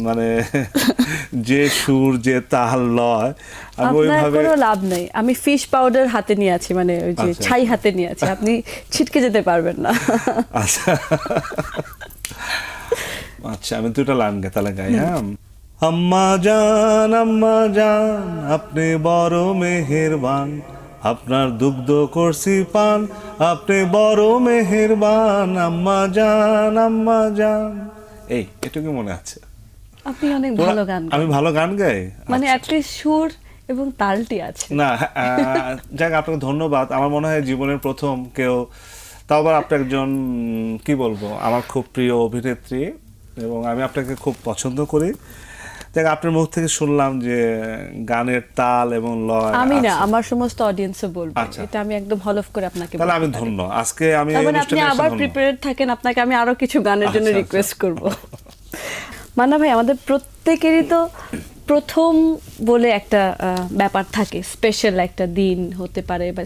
মানে যে সুর যে তাল লয় আমি আপনার ওইভাবে কোনো লাভ নেই, আমি ফিশ পাউডার হাতে নিয়ে আছি, মানে ওই যে আচ্ছা, ছাই হাতে নিয়ে আছি, আপনি ছিটকে যেতে পারবেন না। আচ্ছা আচ্ছা আমি দুটো লাইন তাহলে গাই। হ্যাঁ, আম্মা জান আপনি বড় মেহেরবান, আপনার দুগ্ধ করছি পান, আপনি বড় মেহেরবান আম্মা জান। এই এটুকু মনে আছে। আপনি অনেক ভালো গান আমি গান, ভালো গান গাই। মানে আচ্ছা। অ্যাটলিস্ট সুর এবং তালটি আছে। না যাক আপনাকে ধন্যবাদ। আমার মনে হয় জীবনের প্রথম কেউ, তাও আবার আপনি একজন কি বলবো আমার খুব প্রিয় অভিনেত্রী এবং আমি আপনাকে খুব পছন্দ করি। দেখ আপনার মুখ থেকে শুনলাম যে গানের তাল এবং লয় আমি না, আছে। আমার সমস্ত অডিয়েন্সও বলবে, আচ্ছা। এটা আমি একদম হলফ করে আপনাকে তাহলে বলতে আমি পারি। ধন্য আজকে আমি এই তার মানে আপনি অনুষ্ঠানে এসে আবার ধন্য। প্রিপেয়ার্ড থাকেন, আপনাকে আমি আরো কিছু গানের জন্য আচ্ছা, রিকোয়েস্ট করব। মান্না ভাই, আমাদের প্রত্যেকেরই তো প্রথম বলে একটা ব্যাপার থাকে, স্পেশাল একটা দিন হতে পারে বা